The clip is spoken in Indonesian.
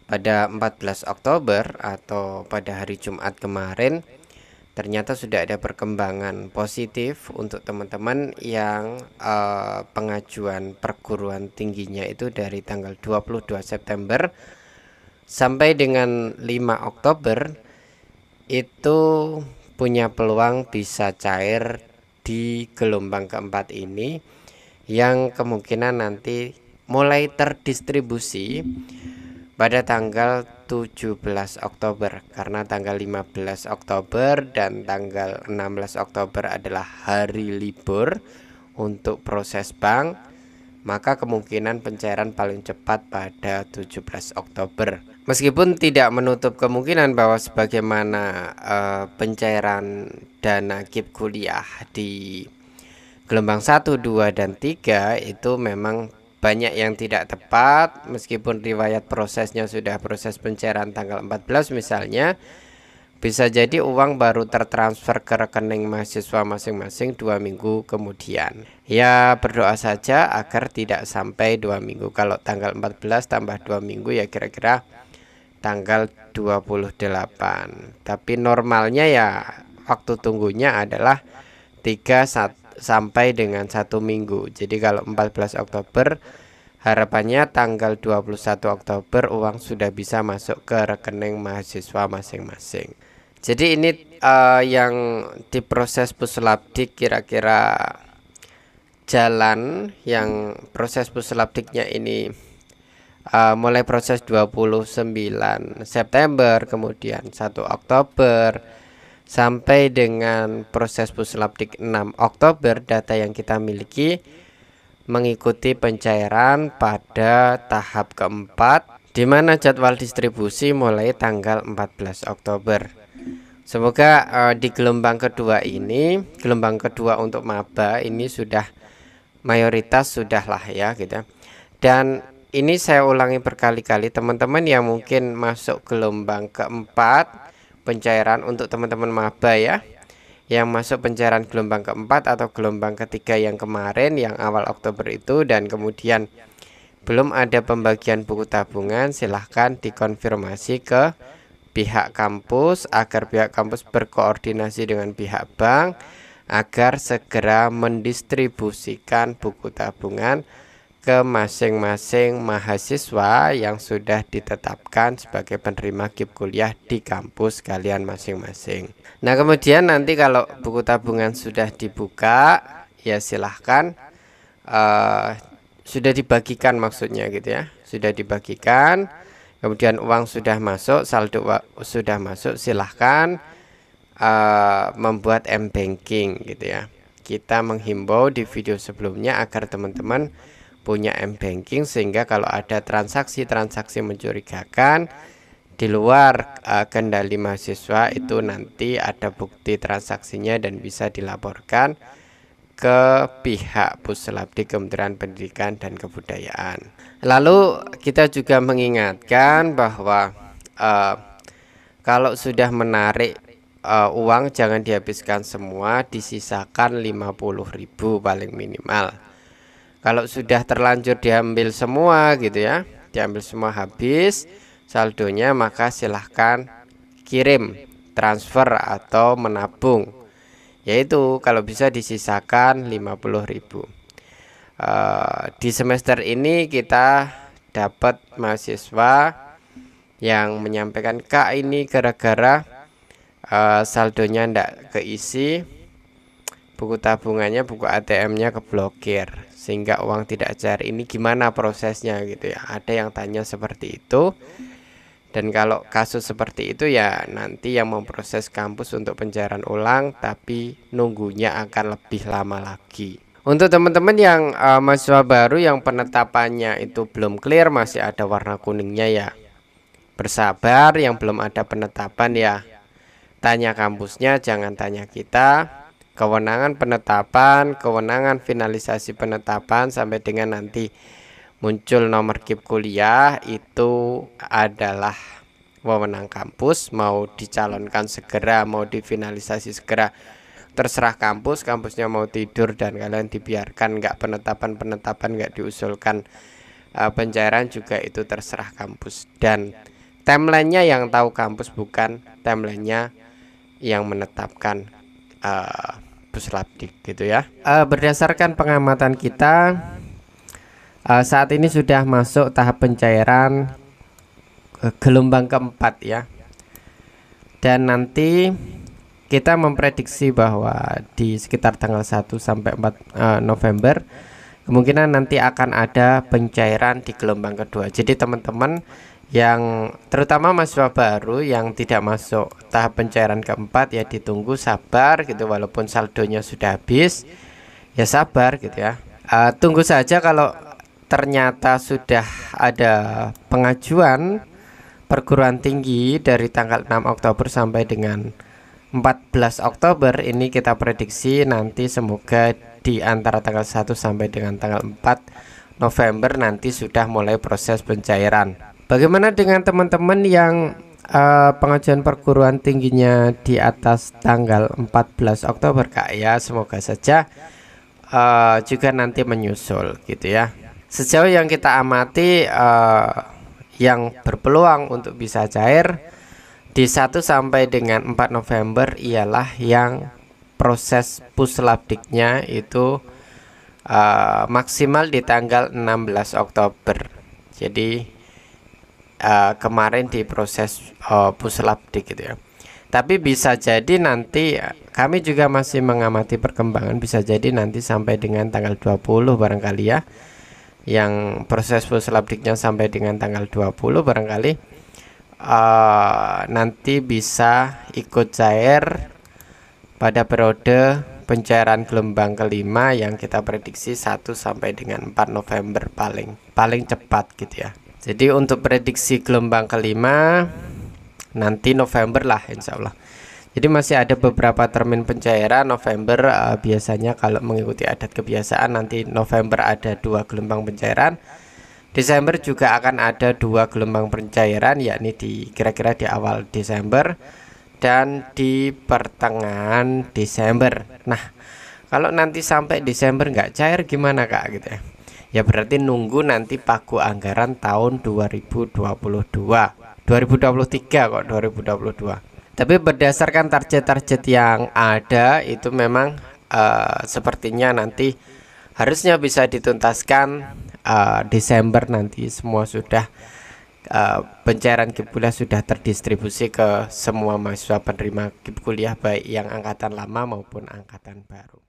pada 14 Oktober atau pada hari Jumat kemarin, ternyata sudah ada perkembangan positif untuk teman-teman yang pengajuan perguruan tingginya itu dari tanggal 22 September sampai dengan 5 Oktober itu punya peluang bisa cair di gelombang keempat ini, yang kemungkinan nanti mulai terdistribusi pada tanggal 17 Oktober, karena tanggal 15 Oktober dan tanggal 16 Oktober adalah hari libur untuk proses bank, maka kemungkinan pencairan paling cepat pada 17 Oktober. Meskipun tidak menutup kemungkinan bahwa sebagaimana pencairan dana KIP kuliah di gelombang 1, 2, dan 3 itu memang banyak yang tidak tepat, meskipun riwayat prosesnya sudah proses pencairan tanggal 14 misalnya, bisa jadi uang baru tertransfer ke rekening mahasiswa masing-masing 2 minggu kemudian. Ya, berdoa saja agar tidak sampai 2 minggu. Kalau tanggal 14 tambah 2 minggu ya kira-kira tanggal 28. Tapi normalnya ya waktu tunggunya adalah 3 sampai dengan 1 minggu. Jadi kalau 14 Oktober harapannya tanggal 21 Oktober uang sudah bisa masuk ke rekening mahasiswa masing-masing. Jadi ini yang diproses Puslapdik kira-kira jalan, yang proses Puslapdiknya ini mulai proses 29 September, kemudian 1 Oktober, sampai dengan proses Puslapdik 6 Oktober, data yang kita miliki mengikuti pencairan pada tahap keempat, di mana jadwal distribusi mulai tanggal 14 Oktober. Semoga di gelombang kedua ini, gelombang kedua untuk maba ini sudah mayoritas sudah lah ya gitu. Dan ini saya ulangi berkali-kali, teman-teman yang mungkin masuk gelombang keempat pencairan untuk teman-teman maba ya, yang masuk pencairan gelombang keempat atau gelombang ketiga yang kemarin yang awal Oktober itu, dan kemudian belum ada pembagian buku tabungan, silahkan dikonfirmasi ke pihak kampus agar pihak kampus berkoordinasi dengan pihak bank agar segera mendistribusikan buku tabungan ke masing-masing mahasiswa yang sudah ditetapkan sebagai penerima KIP kuliah di kampus kalian masing-masing. Nah, kemudian nanti kalau buku tabungan sudah dibuka, ya silahkan sudah dibagikan maksudnya gitu ya, sudah dibagikan, kemudian uang sudah masuk, saldo sudah masuk, silahkan membuat m-banking gitu ya. Kita menghimbau di video sebelumnya agar teman-teman punya m-banking, sehingga kalau ada transaksi-transaksi mencurigakan di luar kendali mahasiswa itu nanti ada bukti transaksinya dan bisa dilaporkan ke pihak Puslapdik Kementerian Pendidikan dan Kebudayaan. Lalu kita juga mengingatkan bahwa kalau sudah menarik uang jangan dihabiskan semua, disisakan 50.000 paling minimal. Kalau sudah terlanjur diambil semua gitu ya, diambil semua habis saldonya, maka silahkan kirim, transfer atau menabung. Yaitu kalau bisa disisakan 50.000. Di semester ini kita dapat mahasiswa yang menyampaikan, Kak, ini gara-gara saldonya ndak keisi, buku tabungannya, buku ATM-nya keblokir sehingga uang tidak cair. Ini gimana prosesnya gitu ya. Ada yang tanya seperti itu. Dan kalau kasus seperti itu ya nanti yang memproses kampus untuk pencairan ulang, tapi nunggunya akan lebih lama lagi. Untuk teman-teman yang mahasiswa baru yang penetapannya itu belum clear, masih ada warna kuningnya ya, bersabar. Yang belum ada penetapan ya tanya kampusnya, jangan tanya kita. Kewenangan penetapan, kewenangan finalisasi penetapan sampai dengan nanti muncul nomor KIP kuliah itu adalah wewenang kampus. Mau dicalonkan segera, mau difinalisasi segera, terserah kampus. Kampusnya mau tidur dan kalian dibiarkan nggak penetapan nggak diusulkan pencairan juga, itu terserah kampus. Dan timelinenya yang tahu kampus, bukan timelinenya yang menetapkan Puslapdik gitu ya. Berdasarkan pengamatan kita, saat ini sudah masuk tahap pencairan gelombang keempat ya. Dan nanti kita memprediksi bahwa di sekitar tanggal 1 sampai 4 November kemungkinan nanti akan ada pencairan di gelombang kedua. Jadi teman-teman yang terutama mahasiswa baru yang tidak masuk tahap pencairan keempat ya ditunggu, sabar gitu, walaupun saldonya sudah habis ya sabar gitu ya. Tunggu saja kalau ternyata sudah ada pengajuan perguruan tinggi dari tanggal 6 Oktober sampai dengan 14 Oktober ini, kita prediksi nanti semoga di antara tanggal 1 sampai dengan tanggal 4 November nanti sudah mulai proses pencairan. Bagaimana dengan teman-teman yang pengajuan perguruan tingginya di atas tanggal 14 Oktober Kak ya, semoga saja juga nanti menyusul gitu ya. Sejauh yang kita amati yang berpeluang untuk bisa cair di 1 sampai dengan 4 November ialah yang proses Puslapdiknya itu maksimal di tanggal 16 Oktober. Jadi kemarin di proses Puslapdik gitu ya. Tapi bisa jadi nanti kami juga masih mengamati perkembangan, bisa jadi nanti sampai dengan tanggal 20 barangkali ya. Yang proses Puslapdiknya sampai dengan tanggal 20 barangkali nanti bisa ikut cair pada periode pencairan gelombang kelima yang kita prediksi 1 sampai dengan 4 November paling cepat gitu ya. Jadi untuk prediksi gelombang kelima nanti November lah insya Allah. Jadi masih ada beberapa termin pencairan November, biasanya kalau mengikuti adat kebiasaan nanti November ada 2 gelombang pencairan. Desember juga akan ada 2 gelombang pencairan, yakni kira-kira di awal Desember dan di pertengahan Desember. Nah, kalau nanti sampai Desember nggak cair gimana Kak gitu ya? Ya berarti nunggu nanti pagu anggaran tahun 2022, 2023 kok 2022. Tapi berdasarkan target-target yang ada itu memang sepertinya nanti harusnya bisa dituntaskan Desember nanti semua sudah pencairan KIP kuliah sudah terdistribusi ke semua mahasiswa penerima KIP kuliah baik yang angkatan lama maupun angkatan baru.